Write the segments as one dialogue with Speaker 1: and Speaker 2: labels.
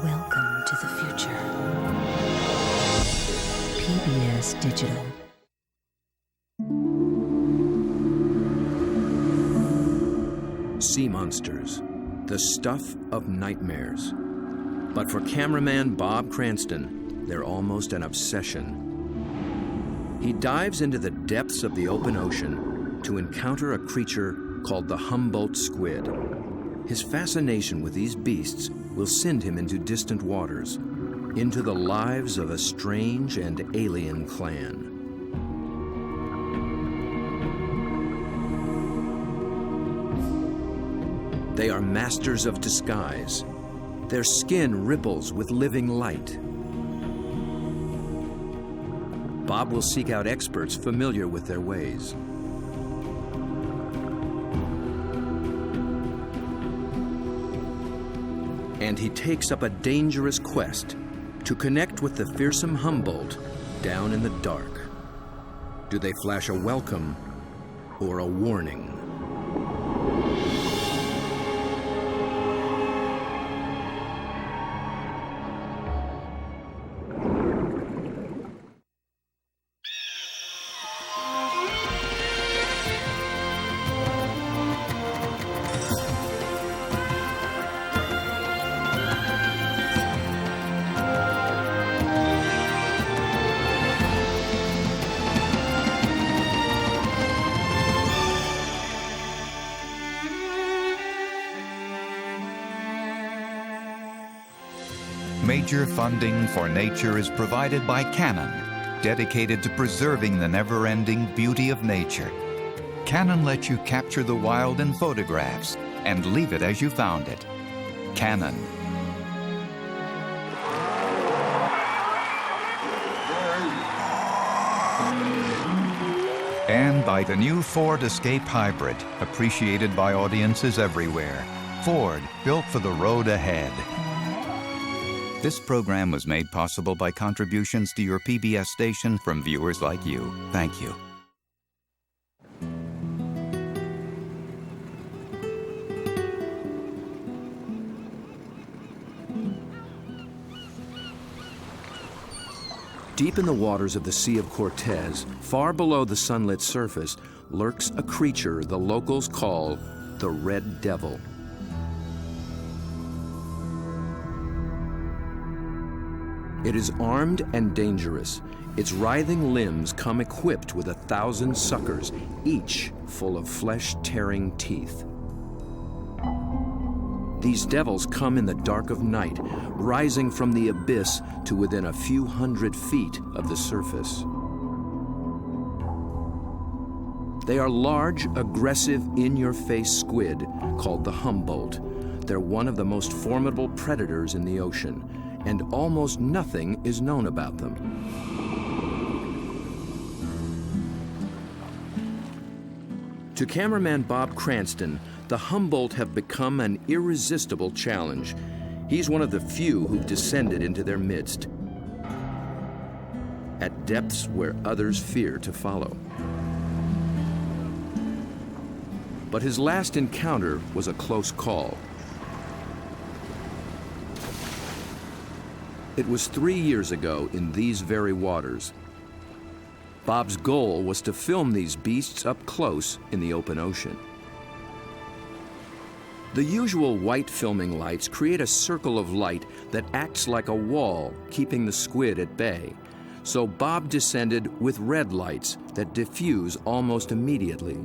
Speaker 1: Welcome to the future. PBS Digital.
Speaker 2: Sea monsters, the stuff of nightmares. But for cameraman Bob Cranston, they're almost an obsession. He dives into the depths of the open ocean to encounter a creature called the Humboldt squid. His fascination with these beasts will send him into distant waters, into the lives of a strange and alien clan. They are masters of disguise. Their skin ripples with living light. Bob will seek out experts familiar with their ways. And he takes up a dangerous quest to connect with the fearsome Humboldt down in the dark. Do they flash a welcome or a warning?
Speaker 3: Major funding for nature is provided by Canon, dedicated to preserving the never-ending beauty of nature. Canon lets you capture the wild in photographs and leave it as you found it. Canon. And by the new Ford Escape Hybrid, appreciated by audiences everywhere. Ford, built for the road ahead. This program was made possible by contributions to your PBS station from viewers like you. Thank you.
Speaker 2: Deep in the waters of the Sea of Cortez, far below the sunlit surface, lurks a creature the locals call the Red Devil. It is armed and dangerous. Its writhing limbs come equipped with 1,000 suckers, each full of flesh-tearing teeth. These devils come in the dark of night, rising from the abyss to within a few hundred feet of the surface. They are large, aggressive, in-your-face squid called the Humboldt. They're one of the most formidable predators in the ocean, and almost nothing is known about them. To cameraman Bob Cranston, the Humboldt have become an irresistible challenge. He's one of the few who've descended into their midst, at depths where others fear to follow. But his last encounter was a close call. It was 3 years ago in these very waters. Bob's goal was to film these beasts up close in the open ocean. The usual white filming lights create a circle of light that acts like a wall, keeping the squid at bay. So Bob descended with red lights that diffuse almost immediately.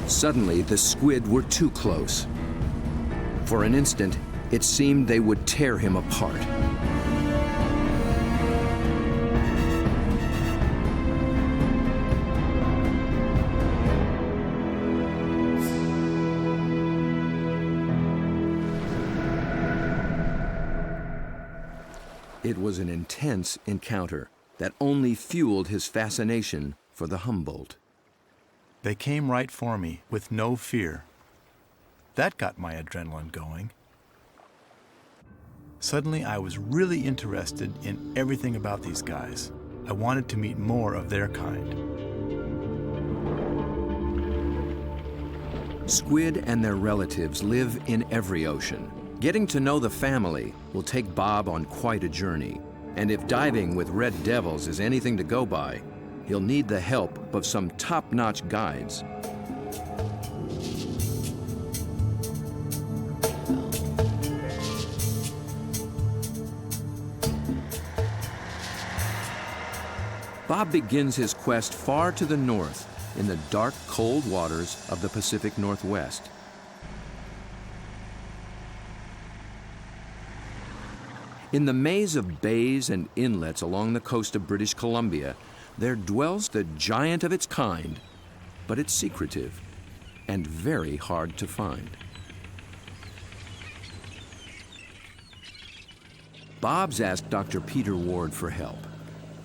Speaker 2: Suddenly, the squid were too close. For an instant, it seemed they would tear him apart. It was an intense encounter that only fueled his fascination for the Humboldt.
Speaker 4: They came right for me with no fear. That got my adrenaline going. Suddenly, I was really interested in everything about these guys. I wanted to meet more of their kind.
Speaker 2: Squid and their relatives live in every ocean. Getting to know the family will take Bob on quite a journey. And if diving with red devils is anything to go by, he'll need the help of some top-notch guides. Bob begins his quest far to the north in the dark, cold waters of the Pacific Northwest. In the maze of bays and inlets along the coast of British Columbia, there dwells the giant of its kind, but it's secretive and very hard to find. Bob's asked Dr. Peter Ward for help.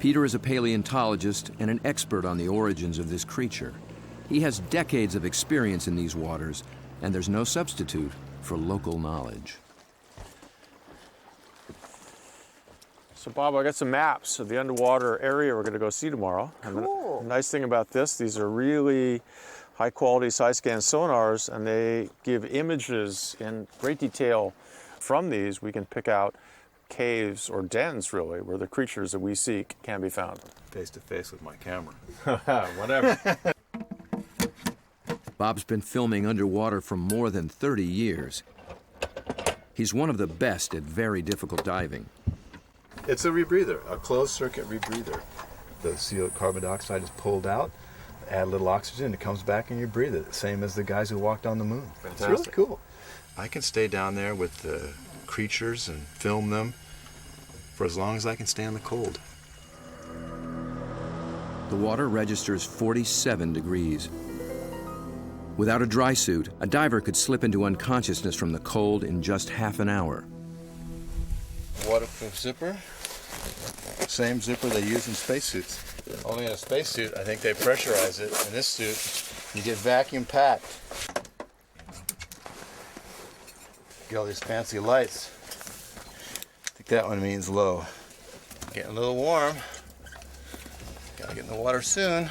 Speaker 2: Peter is a paleontologist and an expert on the origins of this creature. He has decades of experience in these waters, and there's no substitute for local knowledge.
Speaker 5: So Bob, I got some maps of the underwater area we're going to go see tomorrow.
Speaker 6: Cool.
Speaker 5: The nice thing about this, these are really high quality side scan sonars, and they give images in great detail. From these, we can pick out caves or dens, really, where the creatures that we seek can be found.
Speaker 4: Face to face with my camera.
Speaker 5: Whatever.
Speaker 2: Bob's been filming underwater for more than 30 years. He's one of the best at very difficult diving.
Speaker 4: It's a rebreather, a closed circuit rebreather. The CO carbon dioxide is pulled out, add a little oxygen, it comes back and you breathe it, same as the guys who walked on the moon. It's really cool. I can stay down there with the creatures and film them for as long as I can stand the cold.
Speaker 2: The water registers 47 degrees. Without a dry suit, a diver could slip into unconsciousness from the cold in just half an hour.
Speaker 4: Waterproof zipper. Same zipper they use in spacesuits. Only in a spacesuit, I think they pressurize it. In this suit, you get vacuum packed. Get all these fancy lights. I think that one means low. Getting a little warm. Gotta get in the water soon.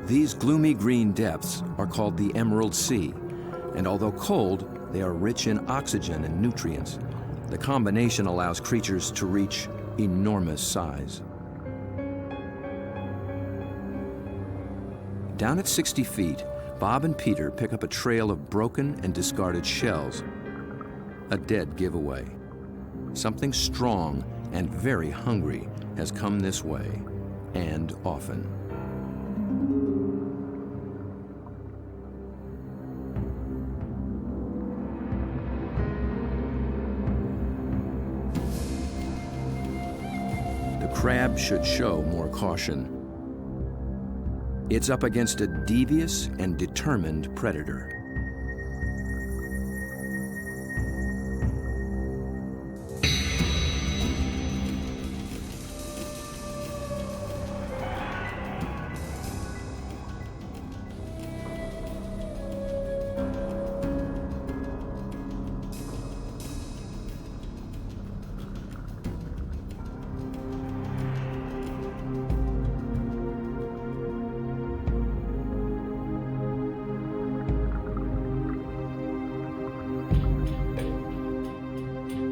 Speaker 2: These gloomy green depths are called the Emerald Sea, and although cold, they are rich in oxygen and nutrients. The combination allows creatures to reach enormous size. Down at 60 feet, Bob and Peter pick up a trail of broken and discarded shells. A dead giveaway. Something strong and very hungry has come this way, and often. The crab should show more caution. It's up against a devious and determined predator.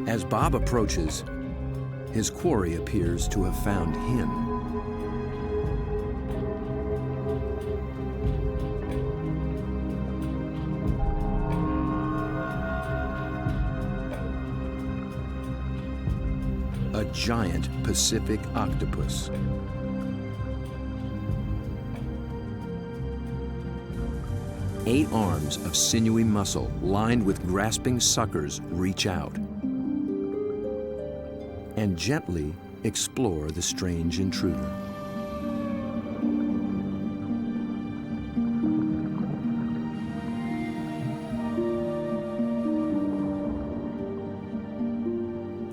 Speaker 2: As Bob approaches, his quarry appears to have found him. A giant Pacific octopus. Eight arms of sinewy muscle lined with grasping suckers reach out and gently explore the strange intruder.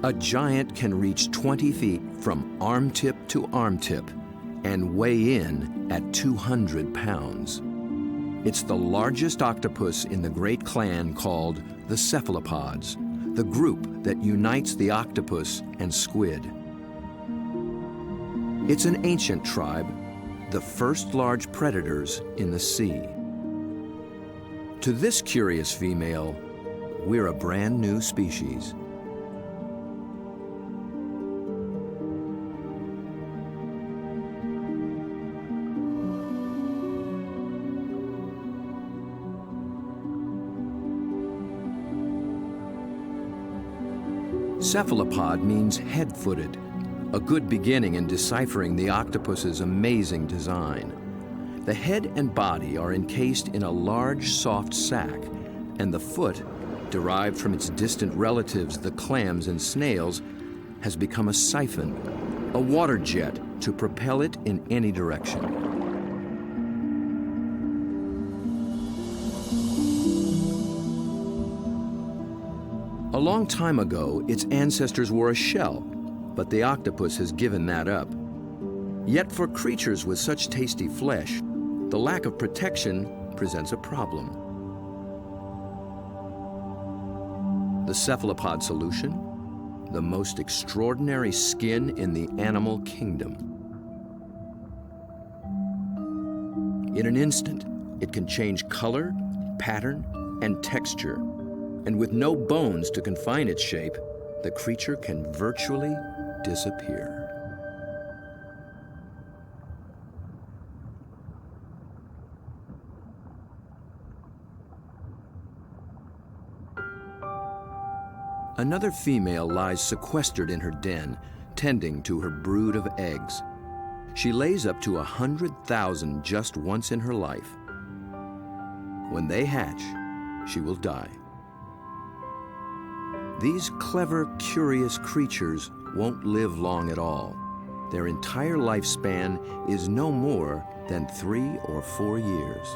Speaker 2: A giant can reach 20 feet from arm tip to arm tip, and weigh in at 200 pounds. It's the largest octopus in the great clan called the cephalopods, the group that unites the octopus and squid. It's an ancient tribe, the first large predators in the sea. To this curious female, we're a brand new species. Cephalopod means head-footed, a good beginning in deciphering the octopus's amazing design. The head and body are encased in a large, soft sac, and the foot, derived from its distant relatives, the clams and snails, has become a siphon, a water jet to propel it in any direction. A long time ago, its ancestors wore a shell, but the octopus has given that up. Yet for creatures with such tasty flesh, the lack of protection presents a problem. The cephalopod solution? The most extraordinary skin in the animal kingdom. In an instant, it can change color, pattern, and texture. And with no bones to confine its shape, the creature can virtually disappear. Another female lies sequestered in her den, tending to her brood of eggs. She lays up to 100,000 just once in her life. When they hatch, she will die. These clever, curious creatures won't live long at all. Their entire lifespan is no more than 3 or 4 years.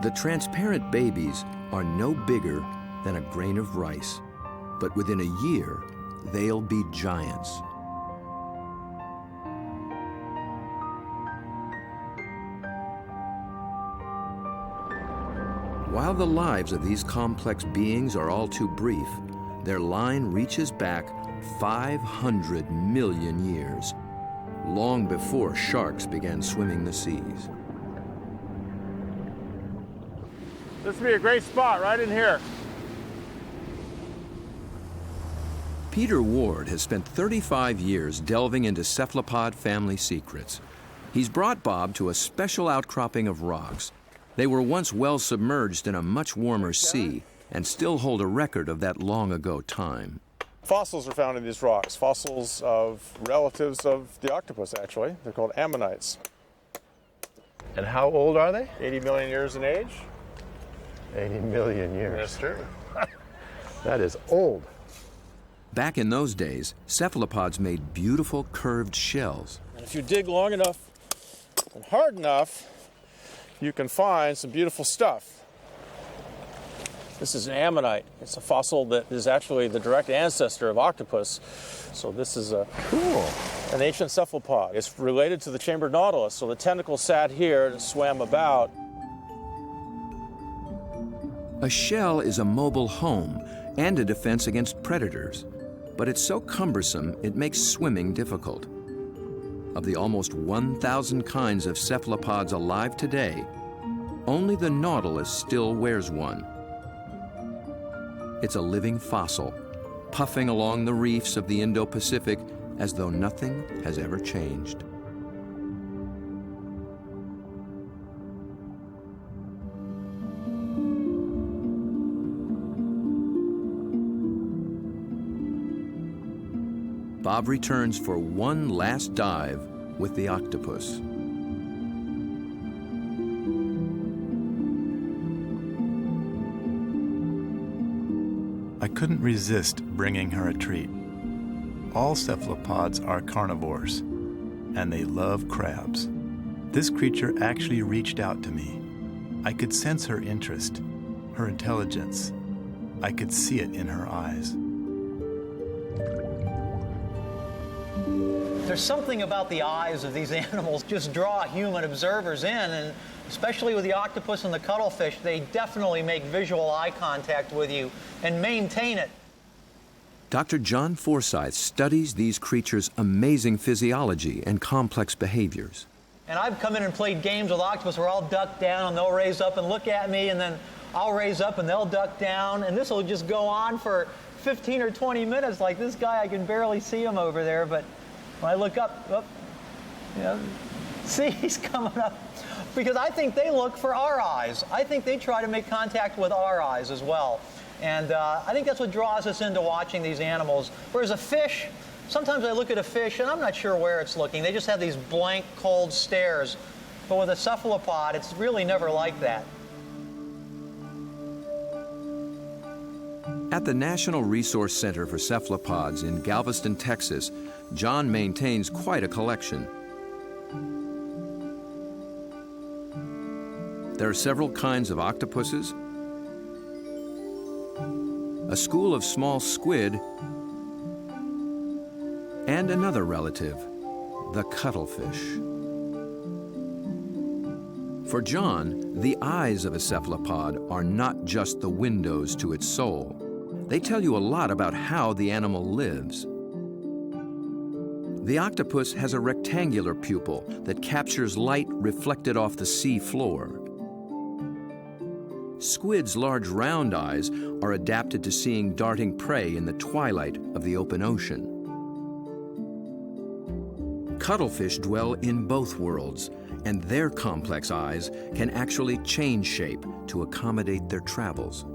Speaker 2: The transparent babies are no bigger than a grain of rice, but within a year, they'll be giants. While the lives of these complex beings are all too brief, their line reaches back 500 million years, long before sharks began swimming the seas.
Speaker 5: This would be a great spot right in here.
Speaker 2: Peter Ward has spent 35 years delving into cephalopod family secrets. He's brought Bob to a special outcropping of rocks. They were once well submerged in a much warmer sea and still hold a record of that long ago time.
Speaker 5: Fossils are found in these rocks, fossils of relatives of the octopus, actually. They're called ammonites.
Speaker 4: And how old are they?
Speaker 5: 80 million years in age.
Speaker 4: 80 million years.
Speaker 5: That's true.
Speaker 4: That is old.
Speaker 2: Back in those days, cephalopods made beautiful curved shells.
Speaker 5: And if you dig long enough and hard enough, you can find some beautiful stuff. This is an ammonite. It's a fossil that is actually the direct ancestor of octopus. So this is an ancient cephalopod. It's related to the chambered nautilus. So the tentacle sat here and swam about.
Speaker 2: A shell is a mobile home and a defense against predators, but it's so cumbersome it makes swimming difficult. Of the almost 1,000 kinds of cephalopods alive today, only the nautilus still wears one. It's a living fossil, puffing along the reefs of the Indo-Pacific as though nothing has ever changed. Bob returns for one last dive with the octopus.
Speaker 4: I couldn't resist bringing her a treat. All cephalopods are carnivores, and they love crabs. This creature actually reached out to me. I could sense her interest, her intelligence. I could see it in her eyes.
Speaker 6: There's something about the eyes of these animals just draw human observers in, and especially with the octopus and the cuttlefish, they definitely make visual eye contact with you and maintain it.
Speaker 2: Dr. John Forsyth studies these creatures' amazing physiology and complex behaviors.
Speaker 6: And I've come in and played games with octopus where I'll duck down and they'll raise up and look at me, and then I'll raise up and they'll duck down, and this will just go on for 15 or 20 minutes. Like this guy, I can barely see him over there, but when I look up, see, he's coming up. Because I think they look for our eyes. I think they try to make contact with our eyes as well. And I think that's what draws us into watching these animals. Whereas a fish, sometimes I look at a fish and I'm not sure where it's looking. They just have these blank, cold stares. But with a cephalopod, it's really never like that.
Speaker 2: At the National Resource Center for Cephalopods in Galveston, Texas, John maintains quite a collection. There are several kinds of octopuses, a school of small squid, and another relative, the cuttlefish. For John, the eyes of a cephalopod are not just the windows to its soul. They tell you a lot about how the animal lives. The octopus has a rectangular pupil that captures light reflected off the sea floor. Squid's large round eyes are adapted to seeing darting prey in the twilight of the open ocean. Cuttlefish dwell in both worlds, and their complex eyes can actually change shape to accommodate their travels.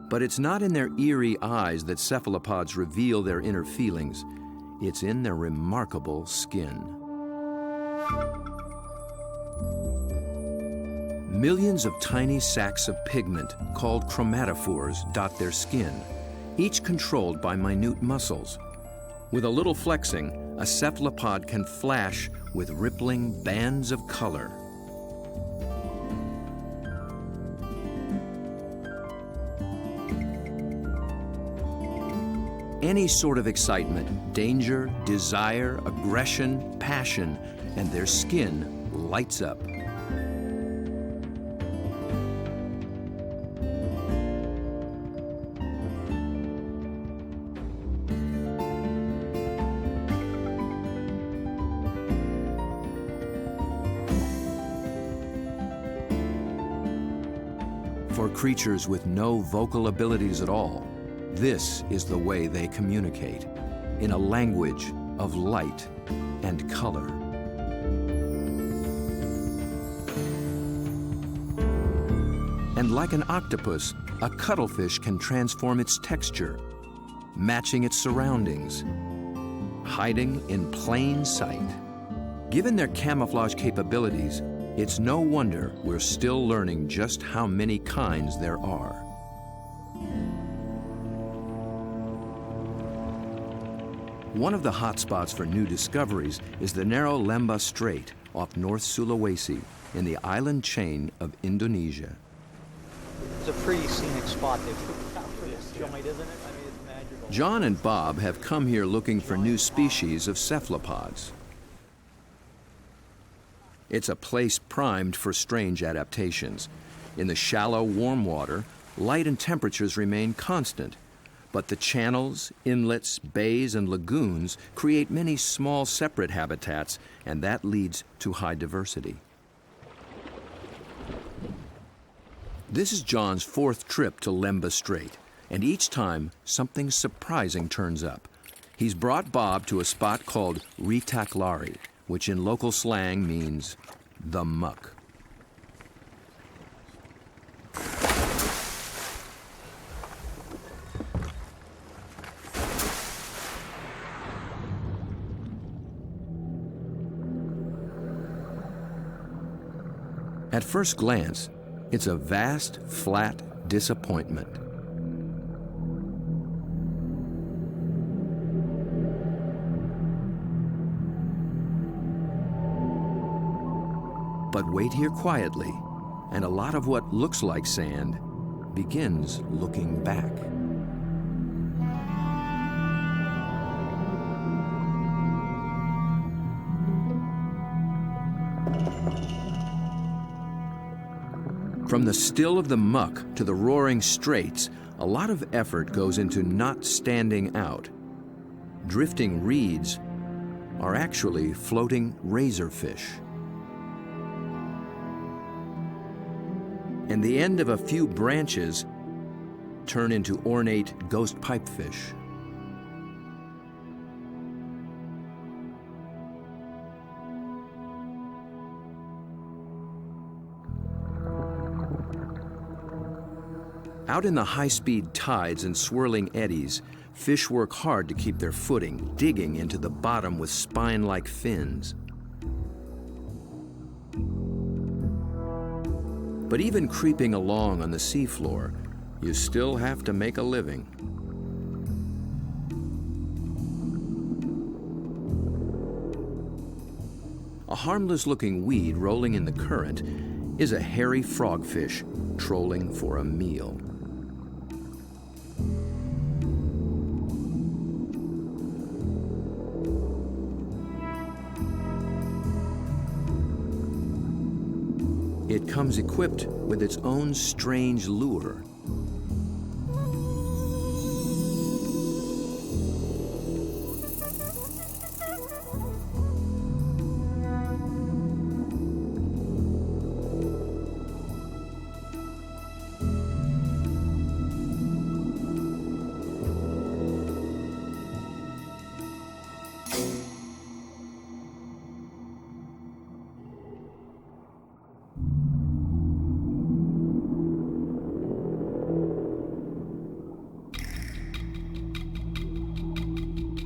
Speaker 2: But it's not in their eerie eyes that cephalopods reveal their inner feelings. It's in their remarkable skin. Millions of tiny sacs of pigment called chromatophores dot their skin, each controlled by minute muscles. With a little flexing, a cephalopod can flash with rippling bands of color. Any sort of excitement, danger, desire, aggression, passion, and their skin lights up. For creatures with no vocal abilities at all, this is the way they communicate, in a language of light and color. And like an octopus, a cuttlefish can transform its texture, matching its surroundings, hiding in plain sight. Given their camouflage capabilities, it's no wonder we're still learning just how many kinds there are. One of the hotspots for new discoveries is the narrow Lembah Strait off North Sulawesi in the island chain of Indonesia.
Speaker 6: It's a pretty scenic spot. They put it out for this joint, isn't it? I mean, it's magical.
Speaker 2: John and Bob have come here looking for new species of cephalopods. It's a place primed for strange adaptations. In the shallow, warm water, light and temperatures remain constant, but the channels, inlets, bays, and lagoons create many small separate habitats, and that leads to high diversity. This is John's fourth trip to Lembah Strait, and each time something surprising turns up. He's brought Bob to a spot called Ritaklari, which in local slang means the muck. At first glance, it's a vast, flat disappointment. But wait here quietly, and a lot of what looks like sand begins looking back. From the still of the muck to the roaring straits, a lot of effort goes into not standing out. Drifting reeds are actually floating razorfish. And the end of a few branches turn into ornate ghost pipefish. Out in the high-speed tides and swirling eddies, fish work hard to keep their footing, digging into the bottom with spine-like fins. But even creeping along on the seafloor, you still have to make a living. A harmless-looking weed rolling in the current is a hairy frogfish trolling for a meal. It comes equipped with its own strange lure.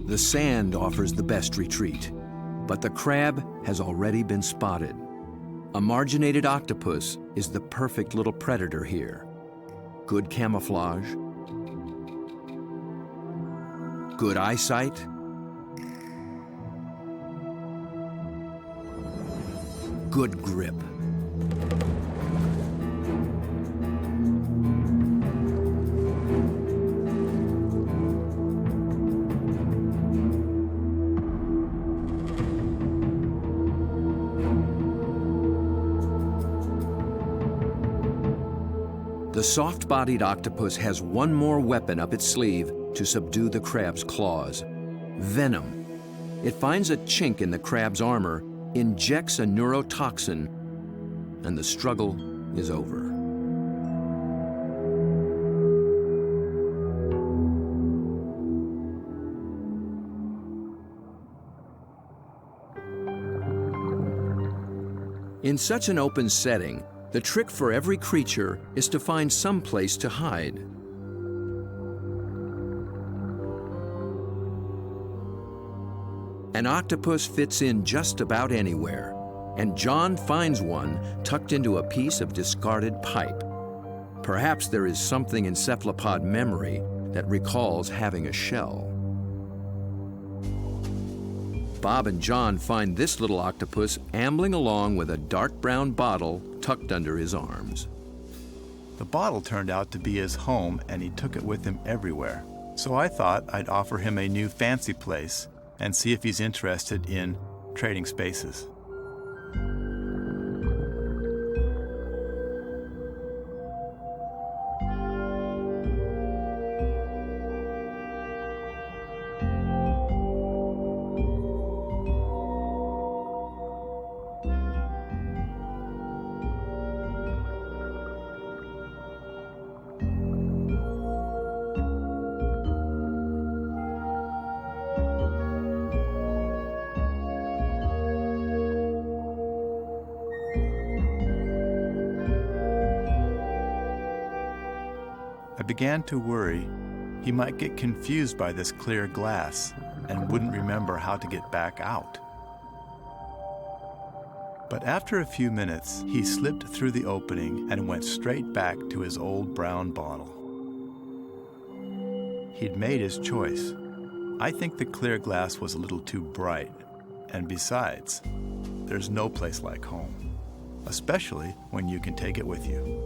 Speaker 2: The sand offers the best retreat, but the crab has already been spotted. A marginated octopus is the perfect little predator here. Good camouflage, good eyesight, good grip. The soft-bodied octopus has one more weapon up its sleeve to subdue the crab's claws: venom. It finds a chink in the crab's armor, injects a neurotoxin, and the struggle is over. In such an open setting, the trick for every creature is to find some place to hide. An octopus fits in just about anywhere, and John finds one tucked into a piece of discarded pipe. Perhaps there is something in cephalopod memory that recalls having a shell. Bob and John find this little octopus ambling along with a dark brown bottle tucked under his arms.
Speaker 4: The bottle turned out to be his home, and he took it with him everywhere. So I thought I'd offer him a new fancy place and see if he's interested in trading spaces. I began to worry he might get confused by this clear glass and wouldn't remember how to get back out. But after a few minutes, he slipped through the opening and went straight back to his old brown bottle. He'd made his choice. I think the clear glass was a little too bright, and besides, there's no place like home. especially when you can take it with you.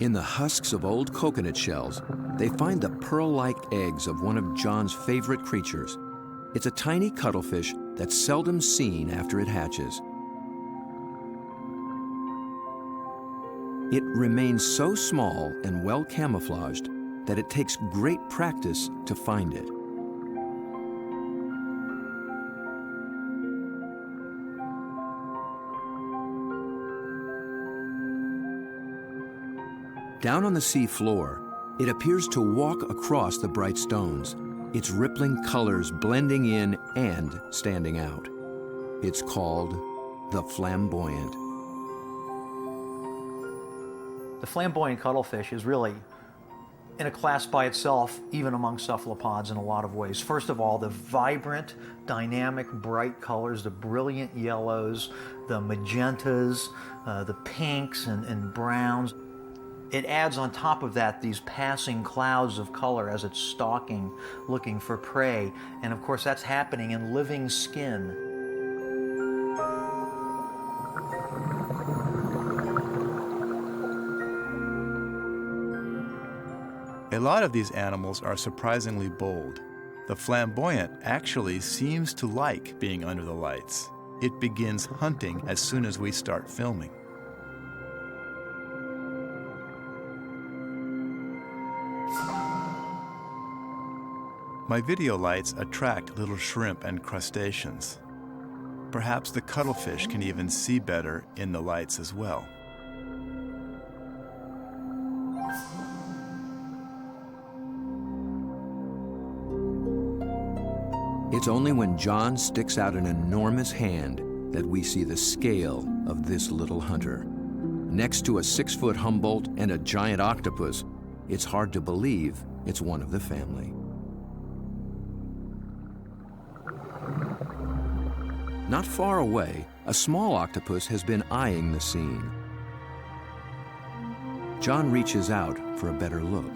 Speaker 2: In the husks of old coconut shells, they find the pearl-like eggs of one of John's favorite creatures. It's a tiny cuttlefish that's seldom seen after it hatches. It remains so small and well camouflaged that it takes great practice to find it. Down on the sea floor, it appears to walk across the bright stones, its rippling colors blending in and standing out. It's called the flamboyant.
Speaker 6: The flamboyant cuttlefish is really in a class by itself, even among cephalopods in a lot of ways. First of all, the vibrant, dynamic, bright colors, the brilliant yellows, the magentas, the pinks and browns. It adds on top of that these passing clouds of color as it's stalking, looking for prey. And of course, that's happening in living skin.
Speaker 4: A lot of these animals are surprisingly bold. The flamboyant actually seems to like being under the lights. It begins hunting as soon as we start filming. My video lights attract little shrimp and crustaceans. Perhaps the cuttlefish can even see better in the lights as well.
Speaker 2: It's only when John sticks out an enormous hand that we see the scale of this little hunter. Next to a 6-foot Humboldt and a giant octopus, it's hard to believe it's one of the family. Not far away, a small octopus has been eyeing the scene. John reaches out for a better look.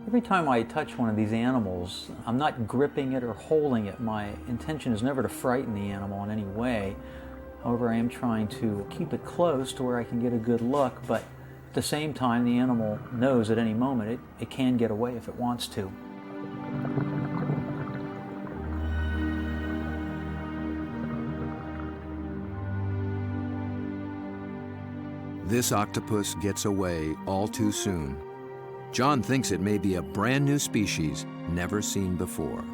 Speaker 6: Every time I touch one of these animals, I'm not gripping it or holding it. My intention is never to frighten the animal in any way. However, I am trying to keep it close to where I can get a good look, but at the same time, the animal knows at any moment it can get away if it wants to.
Speaker 2: This octopus gets away all too soon. John thinks it may be a brand new species never seen before.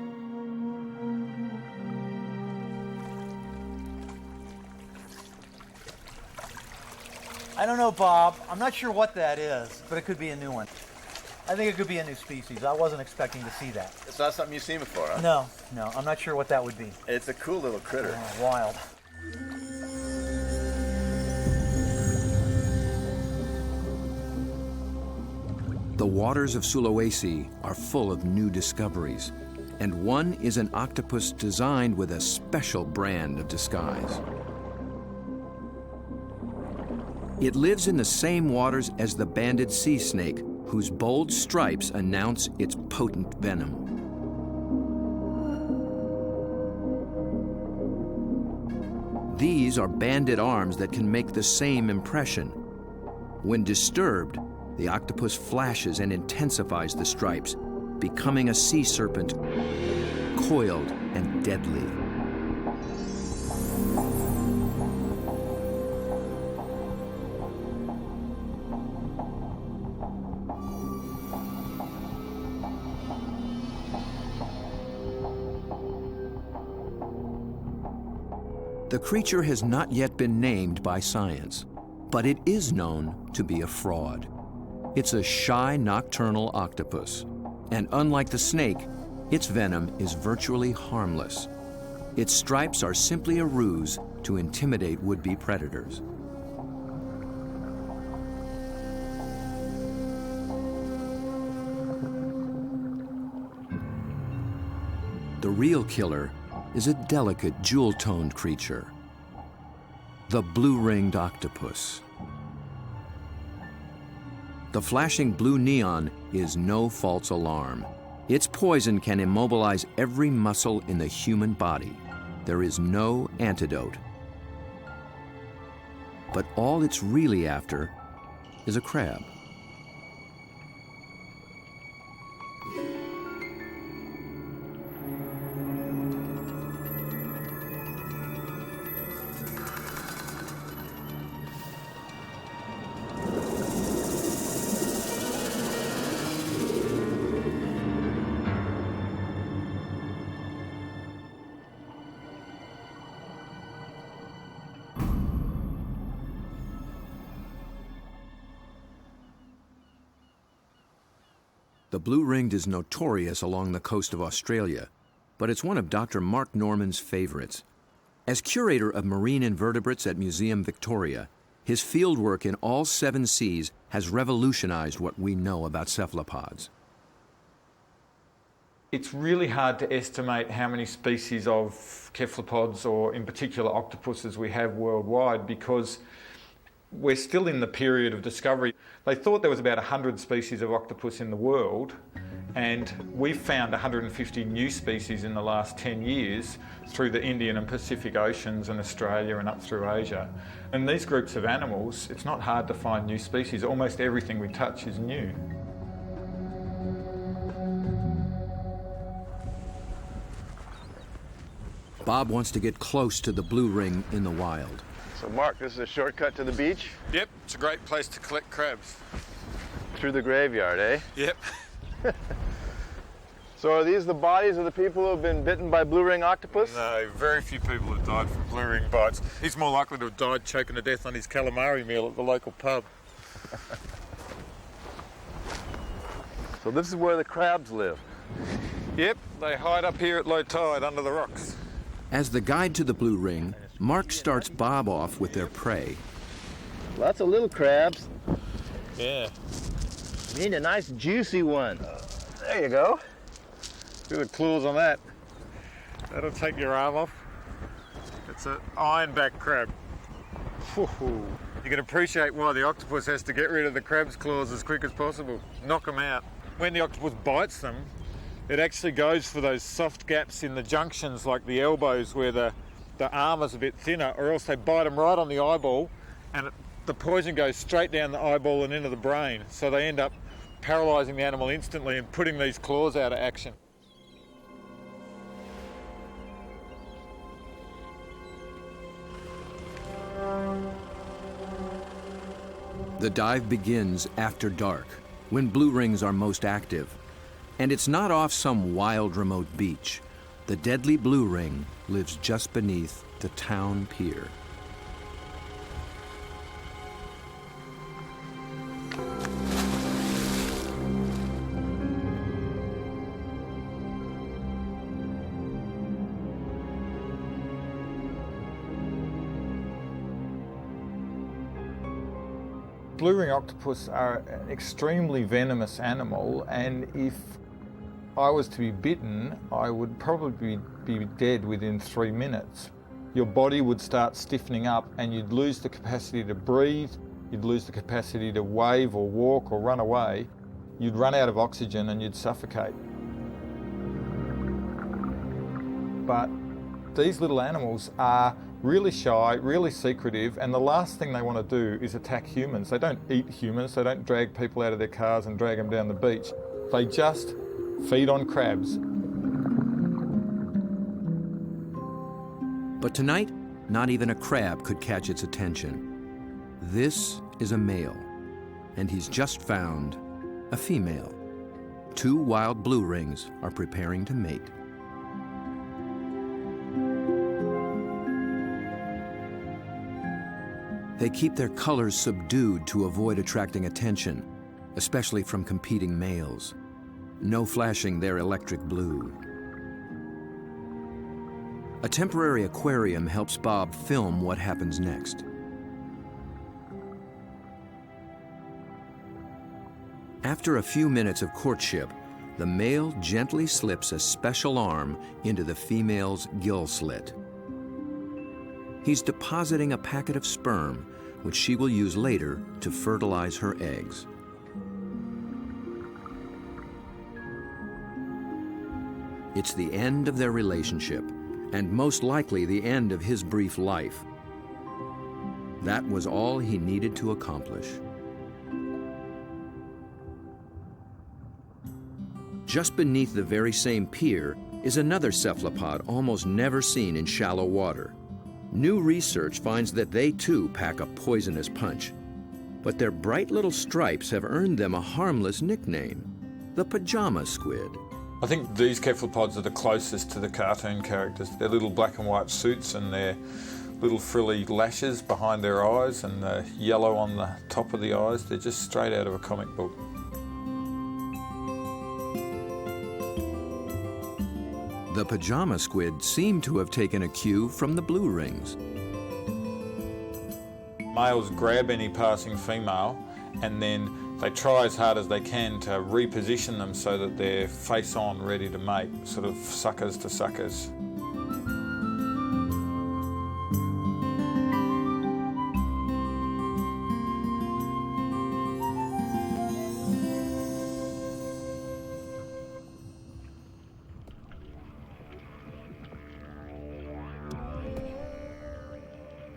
Speaker 6: I don't know, Bob. I'm not sure what that is, but it could be a new one. I think it could be a new species. I wasn't expecting to see that.
Speaker 4: It's not something you've seen before, huh?
Speaker 6: No, I'm not sure what that would be.
Speaker 4: It's a cool little critter.
Speaker 6: Oh, wild.
Speaker 2: The waters of Sulawesi are full of new discoveries, and one is an octopus designed with a special brand of disguise. It lives in the same waters as the banded sea snake, whose bold stripes announce its potent venom. These are banded arms that can make the same impression. When disturbed, the octopus flashes and intensifies the stripes, becoming a sea serpent, coiled and deadly. The creature has not yet been named by science, but it is known to be a fraud. It's a shy nocturnal octopus, and unlike the snake, its venom is virtually harmless. Its stripes are simply a ruse to intimidate would-be predators. The real killer is a delicate, jewel-toned creature. the blue-ringed octopus. The flashing blue neon is no false alarm. Its poison can immobilize every muscle in the human body. There is no antidote. But all it's really after is a crab. The blue-ringed is notorious along the coast of Australia, but it's one of Dr. Mark Norman's favorites. As curator of marine invertebrates at Museum Victoria, his fieldwork in all 7 seas has revolutionized what we know about cephalopods.
Speaker 7: It's really hard to estimate how many species of cephalopods, or in particular octopuses, we have worldwide, because we're still in the period of discovery. They thought there was about 100 species of octopus in the world, and we've found 150 new species in the last 10 years through the Indian and Pacific Oceans and Australia and up through Asia. And these groups of animals, it's not hard to find new species. Almost everything we touch is new.
Speaker 2: Bob wants to get close to the blue ring in the wild.
Speaker 4: So Mark, this is a shortcut to the beach?
Speaker 5: Yep, it's a great place to collect crabs.
Speaker 4: Through the graveyard, eh?
Speaker 5: Yep.
Speaker 4: So are these the bodies of the people who have been bitten by blue ring octopus?
Speaker 5: No, very few people have died from blue ring bites. He's more likely to have died choking to death on his calamari meal at the local pub.
Speaker 4: So this is where the crabs live.
Speaker 5: Yep, they hide up here at low tide under the rocks.
Speaker 2: As the guide to the blue ring, Mark starts Bob off with their prey.
Speaker 4: Lots of little crabs.
Speaker 5: Yeah.
Speaker 4: You need a nice juicy one. There you go.
Speaker 5: Look at the claws on that. That'll take your arm off. It's an ironback crab. You can appreciate why the octopus has to get rid of the crab's claws as quick as possible. Knock them out. When the octopus bites them, it actually goes for those soft gaps in the junctions, like the elbows where the arm is a bit thinner, or else they bite them right on the eyeball, and the poison goes straight down the eyeball and into the brain. So they end up paralysing the animal instantly and putting these claws out of action.
Speaker 2: The dive begins after dark, when blue rings are most active. And it's not off some wild, remote beach. The deadly blue ring lives just beneath the town pier.
Speaker 7: Blue ring octopus are an extremely venomous animal, and if I was to be bitten, I would probably be dead within 3 minutes. Your body would start stiffening up and you'd lose the capacity to breathe, you'd lose the capacity to wave or walk or run away, you'd run out of oxygen and you'd suffocate. But these little animals are really shy, really secretive, and the last thing they want to do is attack humans. They don't eat humans, they don't drag people out of their cars and drag them down the beach. They just feed on crabs.
Speaker 2: But tonight, not even a crab could catch its attention. This is a male, and he's just found a female. 2 wild blue rings are preparing to mate. They keep their colors subdued to avoid attracting attention, especially from competing males. No flashing their electric blue. A temporary aquarium helps Bob film what happens next. After a few minutes of courtship, the male gently slips a special arm into the female's gill slit. He's depositing a packet of sperm, which she will use later to fertilize her eggs. It's the end of their relationship, and most likely the end of his brief life. That was all he needed to accomplish. Just beneath the very same pier is another cephalopod almost never seen in shallow water. New research finds that they too pack a poisonous punch. But their bright little stripes have earned them a harmless nickname, the pajama squid.
Speaker 7: I think these cephalopods are the closest to the cartoon characters. Their little black and white suits and their little frilly lashes behind their eyes and the yellow on the top of the eyes. They're just straight out of a comic book.
Speaker 2: The pajama squid seem to have taken a cue from the blue rings.
Speaker 7: Males grab any passing female and then they try as hard as they can to reposition them so that they're face on, ready to mate, sort of suckers to suckers.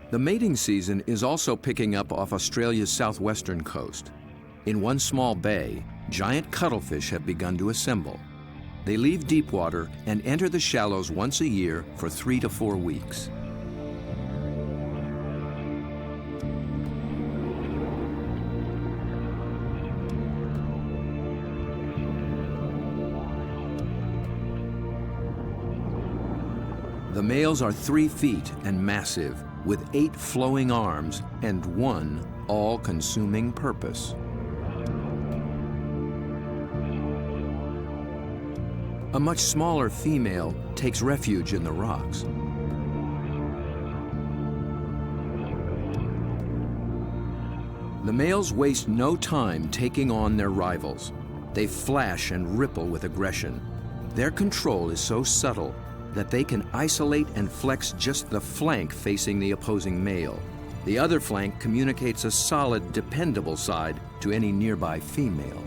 Speaker 2: The mating season is also picking up off Australia's southwestern coast. In one small bay, giant cuttlefish have begun to assemble. They leave deep water and enter the shallows once a year for 3 to 4 weeks. The males are 3 feet and massive, with 8 flowing arms and one all-consuming purpose. A much smaller female takes refuge in the rocks. The males waste no time taking on their rivals. They flash and ripple with aggression. Their control is so subtle that they can isolate and flex just the flank facing the opposing male. The other flank communicates a solid, dependable side to any nearby female.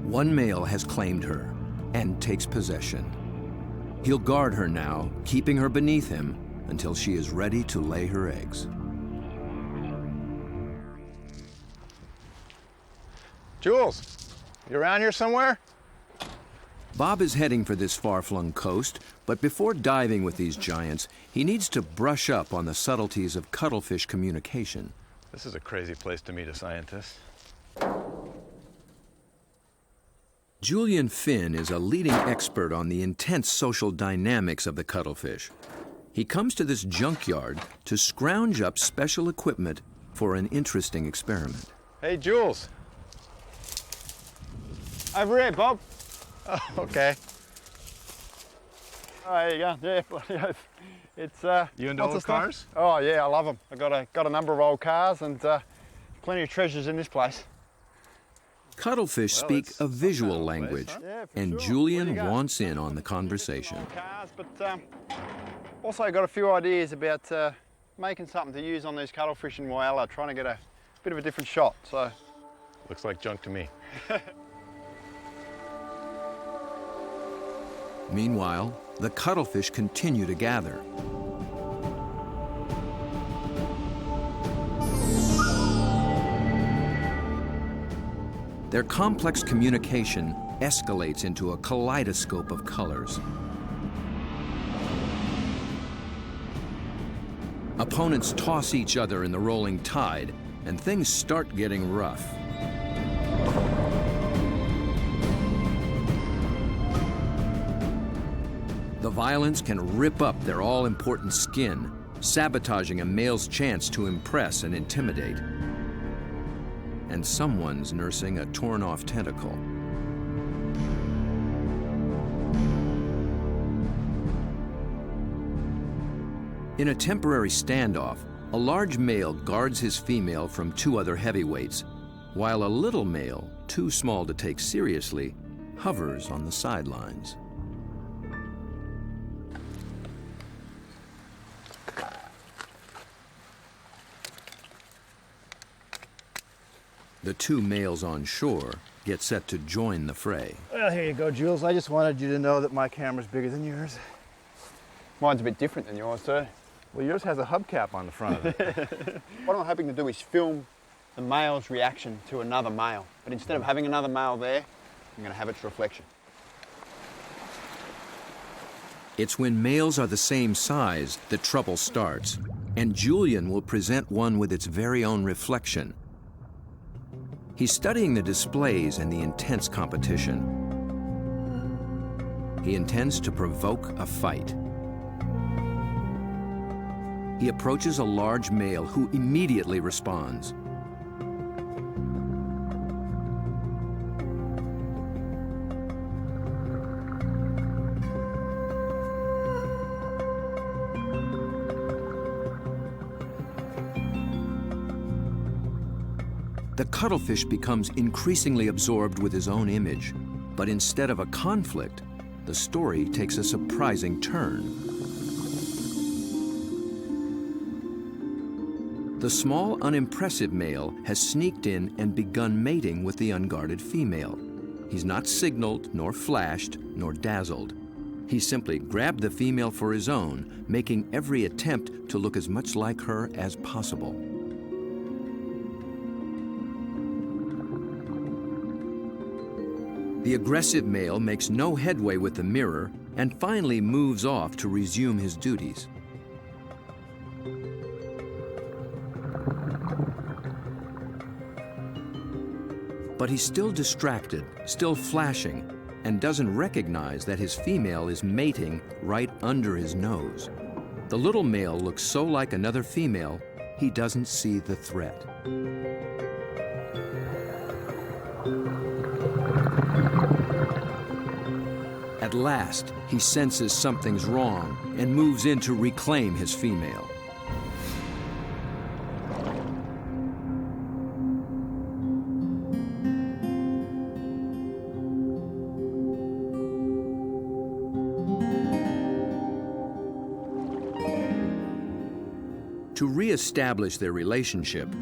Speaker 2: One male has claimed her and takes possession. He'll guard her now, keeping her beneath him until she is ready to lay her eggs.
Speaker 8: Jules, you around here somewhere?
Speaker 2: Bob is heading for this far-flung coast, but before diving with these giants, he needs to brush up on the subtleties of cuttlefish communication.
Speaker 8: This is a crazy place to meet a scientist.
Speaker 2: Julian Finn is a leading expert on the intense social dynamics of the cuttlefish. He comes to this junkyard to scrounge up special equipment for an interesting experiment.
Speaker 8: Hey, Jules. Over here, Bob. Oh, okay. Oh, there you go. Yeah, it's
Speaker 4: You into old cars?
Speaker 8: Oh yeah, I love them. I've got a number of old cars and plenty of treasures in this place.
Speaker 2: Cuttlefish speak a visual language,
Speaker 8: Yeah, for
Speaker 2: and
Speaker 8: sure.
Speaker 2: Julian
Speaker 8: What do you got?
Speaker 2: wants in on the conversation.
Speaker 8: Cars, but also got a few ideas about making something to use on these cuttlefish in Whyalla, trying to get a bit of a different shot. So
Speaker 9: Looks like junk to me.
Speaker 2: Meanwhile, the cuttlefish continue to gather. Their complex communication escalates into a kaleidoscope of colors. Opponents toss each other in the rolling tide, and things start getting rough. The violence can rip up their all-important skin, sabotaging a male's chance to impress and intimidate. And someone's nursing a torn-off tentacle. In a temporary standoff, a large male guards his female from two other heavyweights, while a little male, too small to take seriously, hovers on the sidelines. The two males on shore get set to join the fray.
Speaker 8: Well, here you go, Jules. I just wanted you to know that my camera's bigger than yours. Mine's a bit different than yours, too.
Speaker 4: Well, yours has a hubcap on the front of it.
Speaker 8: What I'm hoping to do is film the male's reaction to another male. But instead of having another male there, I'm going to have its reflection.
Speaker 2: It's when males are the same size that trouble starts, and Julian will present one with its very own reflection. He's studying the displays and the intense competition. He intends to provoke a fight. He approaches a large male who immediately responds. The cuttlefish becomes increasingly absorbed with his own image, but instead of a conflict, the story takes a surprising turn. The small, unimpressive male has sneaked in and begun mating with the unguarded female. He's not signaled, nor flashed, nor dazzled. He simply grabbed the female for his own, making every attempt to look as much like her as possible. The aggressive male makes no headway with the mirror and finally moves off to resume his duties. But he's still distracted, still flashing, and doesn't recognize that his female is mating right under his nose. The little male looks so like another female, he doesn't see the threat. At last, he senses something's wrong and moves in to reclaim his female. To re-establish their relationship,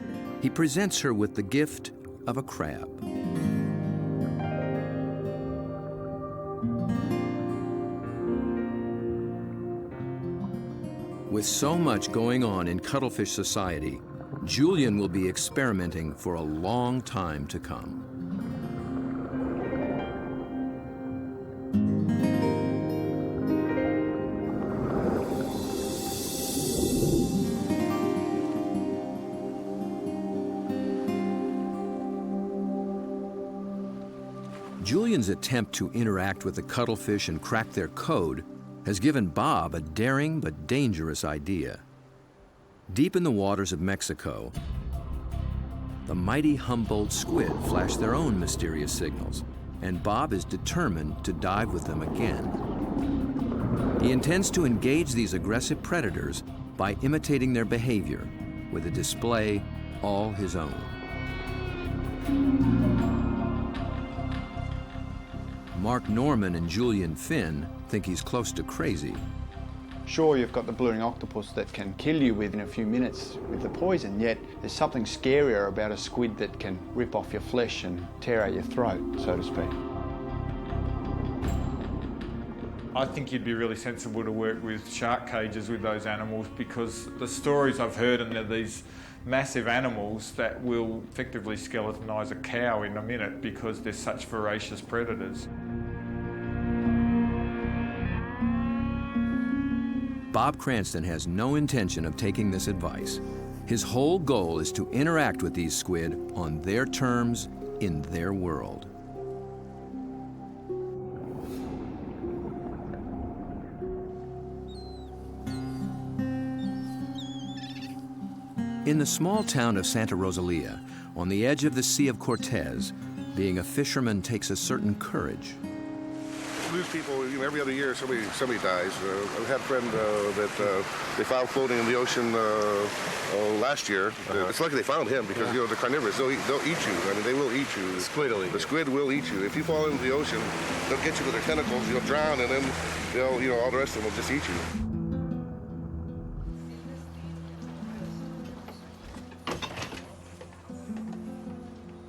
Speaker 2: he presents her with the gift of a crab. With so much going on in cuttlefish society, Julian will be experimenting for a long time to come. Julian's attempt to interact with the cuttlefish and crack their code has given Bob a daring but dangerous idea. Deep in the waters of Mexico, the mighty Humboldt squid flash their own mysterious signals, and Bob is determined to dive with them again. He intends to engage these aggressive predators by imitating their behavior with a display all his own. Mark Norman and Julian Finn think he's close to crazy.
Speaker 8: Sure, you've got the blue-ring octopus that can kill you within a few minutes with the poison, yet there's something scarier about a squid that can rip off your flesh and tear out your throat, so to speak.
Speaker 7: I think you'd be really sensible to work with shark cages with those animals, because the stories I've heard are these massive animals that will effectively skeletonise a cow in a minute because they're such voracious predators.
Speaker 2: Bob Cranston has no intention of taking this advice. His whole goal is to interact with these squid on their terms, in their world. In the small town of Santa Rosalia, on the edge of the Sea of Cortez, being a fisherman takes a certain courage.
Speaker 10: lose people, you know, every other year. Somebody dies. I had a friend that they found floating in the ocean last year. It's lucky they found him because you know they're carnivorous. They'll eat you. I mean, they will eat you. The squid will eat you. The squid will eat you. If you fall into the ocean, they'll get you with their tentacles. You'll drown, and then they'll, you know, all the rest of them will just eat you.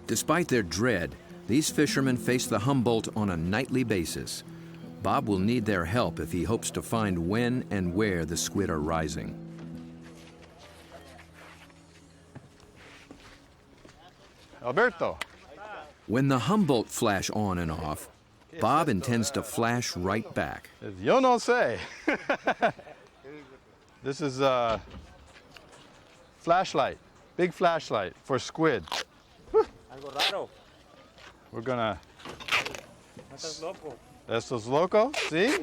Speaker 2: Despite their dread, these fishermen face the Humboldt on a nightly basis. Bob will need their help if he hopes to find when and where the squid are rising.
Speaker 8: Alberto.
Speaker 2: When the Humboldt flash on and off, Bob intends to flash right back.
Speaker 8: Yo no sé. This is a flashlight, big flashlight for squid. We're gonna. Estos loco, see?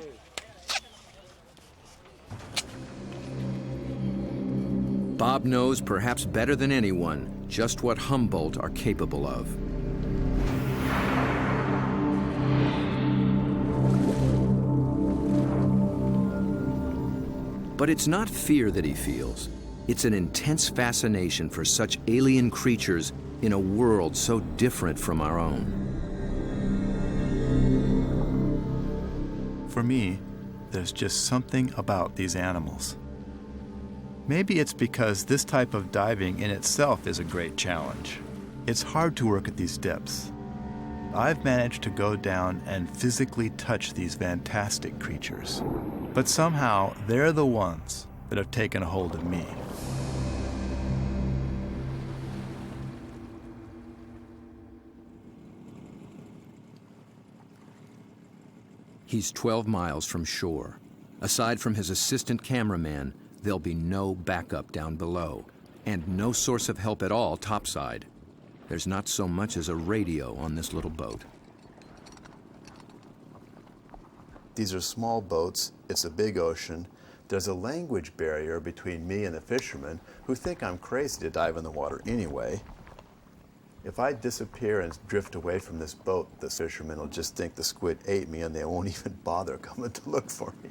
Speaker 2: Bob knows perhaps better than anyone just what Humboldt are capable of. But it's not fear that he feels. It's an intense fascination for such alien creatures in a world so different from our own.
Speaker 11: For me, there's just something about these animals. Maybe it's because this type of diving in itself is a great challenge. It's hard to work at these depths. I've managed to go down and physically touch these fantastic creatures, but somehow they're the ones that have taken a hold of me.
Speaker 2: He's 12 miles from shore. Aside from his assistant cameraman, there'll be no backup down below, and no source of help at all topside. There's not so much as a radio on this little boat.
Speaker 4: These are small boats. It's a big ocean. There's a language barrier between me and the fishermen who think I'm crazy to dive in the water anyway. If I disappear and drift away from this boat, the fishermen will just think the squid ate me and they won't even bother coming to look for me.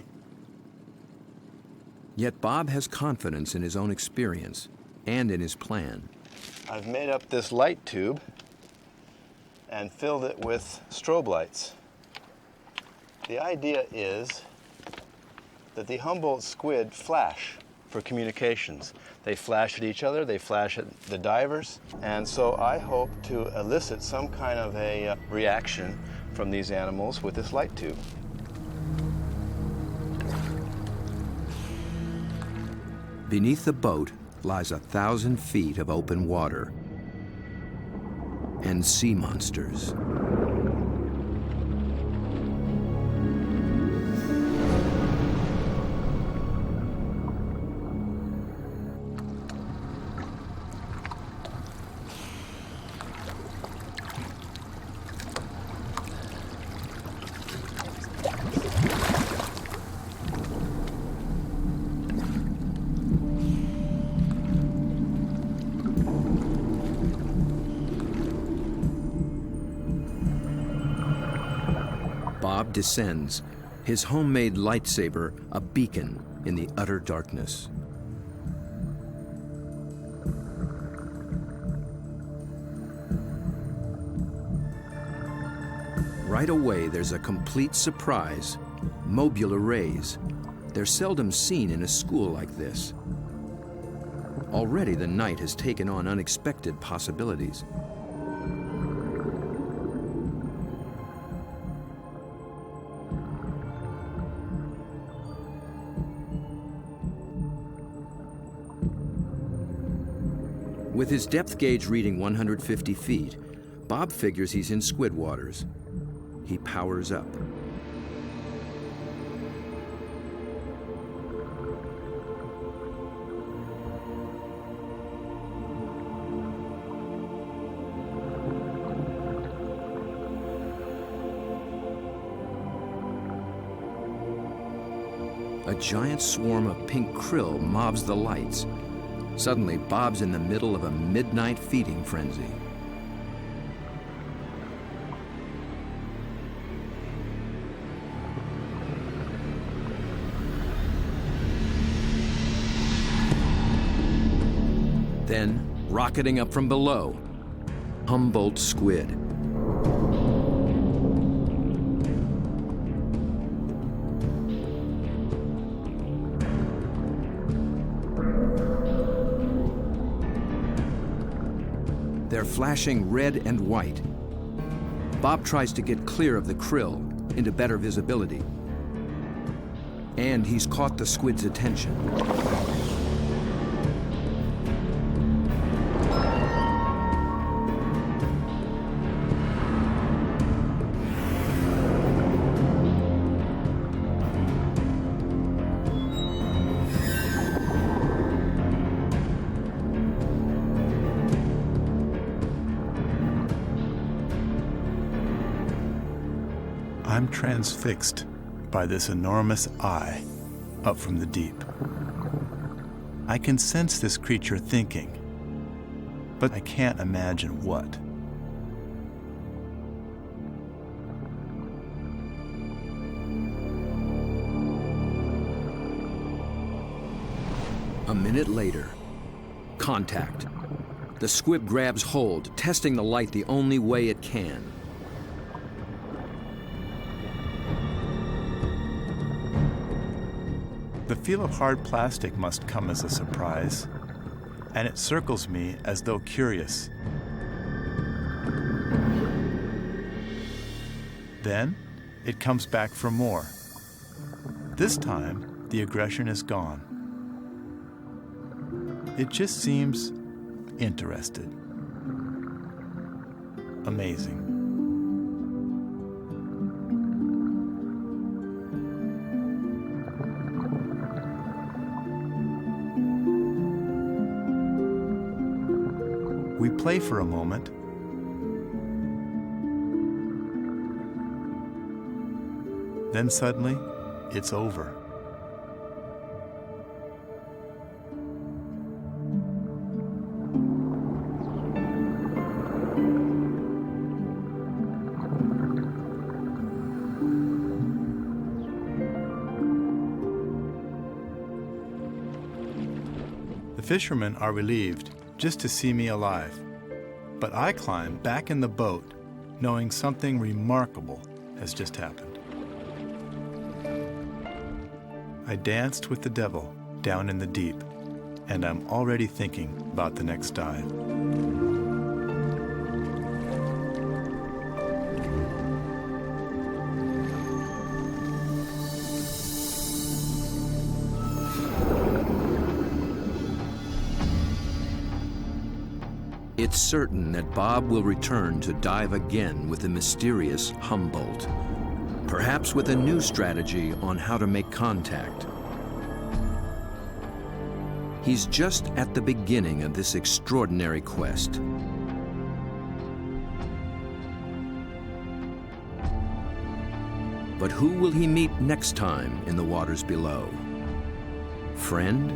Speaker 2: Yet Bob has confidence in his own experience and in his plan.
Speaker 4: I've made up this light tube and filled it with strobe lights. The idea is that the Humboldt squid flash for communications. They flash at each other, they flash at the divers, and so I hope to elicit some kind of a reaction from these animals with this light tube.
Speaker 2: Beneath the boat lies 1,000 feet of open water and sea monsters. Bob descends, his homemade lightsaber a beacon in the utter darkness. Right away, there's a complete surprise. Mobile arrays. They're seldom seen in a school like this. Already the night has taken on unexpected possibilities. With his depth gauge reading 150 feet, Bob figures he's in squid waters. He powers up. A giant swarm of pink krill mobs the lights. Suddenly, Bob's in the middle of a midnight feeding frenzy. Then, rocketing up from below, Humboldt squid. They're flashing red and white. Bob tries to get clear of the krill into better visibility. And he's caught the squid's attention.
Speaker 11: I'm transfixed by this enormous eye up from the deep. I can sense this creature thinking, but I can't imagine what.
Speaker 2: A minute later, contact. The squid grabs hold, testing the light the only way it can.
Speaker 11: The feel of hard plastic must come as a surprise, and it circles me as though curious. Then, it comes back for more. This time, the aggression is gone. It just seems interested. Amazing. We play for a moment. Then suddenly, it's over. The fishermen are relieved just to see me alive. But I climb back in the boat, knowing something remarkable has just happened. I danced with the devil down in the deep, and I'm already thinking about the next dive.
Speaker 2: It's certain that Bob will return to dive again with the mysterious Humboldt, perhaps with a new strategy on how to make contact. He's just at the beginning of this extraordinary quest. But who will he meet next time in the waters below? Friend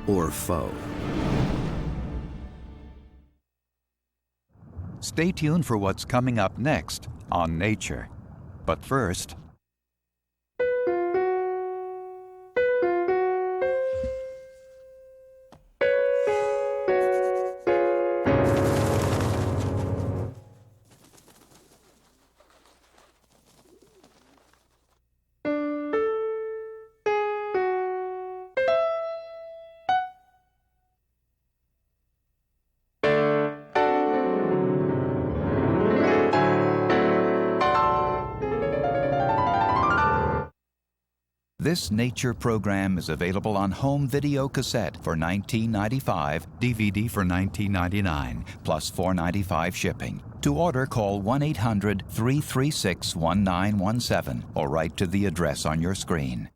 Speaker 2: or foe?
Speaker 3: Stay tuned for what's coming up next on Nature. But first, this Nature program is available on home video cassette for $19.95, DVD for $19.99, plus $4.95 shipping. To order, call 1-800-336-1917 or write to the address on your screen.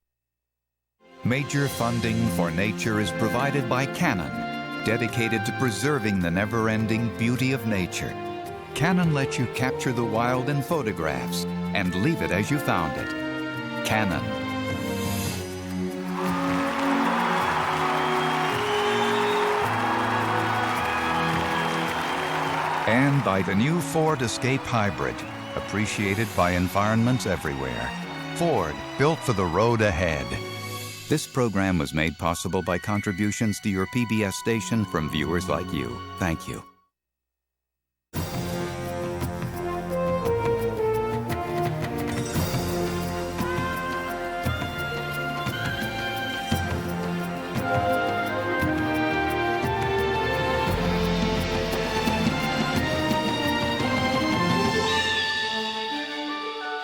Speaker 3: Major funding for Nature is provided by Canon, dedicated to preserving the never-ending beauty of nature. Canon lets you capture the wild in photographs and leave it as you found it. Canon. And by the new Ford Escape Hybrid, appreciated by environments everywhere. Ford, built for the road ahead. This program was made possible by contributions to your PBS station from viewers like you. Thank you.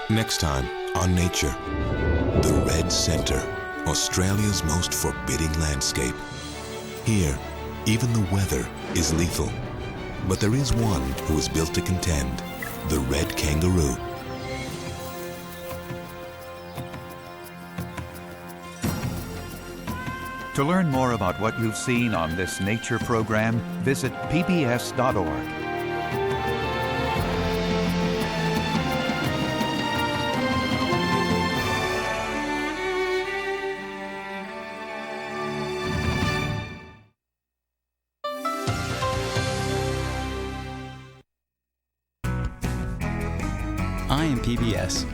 Speaker 12: Next time on Nature, the Red Centre, Australia's most forbidding landscape. Here, even the weather is lethal. But there is one who is built to contend, the red kangaroo.
Speaker 3: To learn more about what you've seen on this nature program, visit pbs.org.
Speaker 13: I am PBS,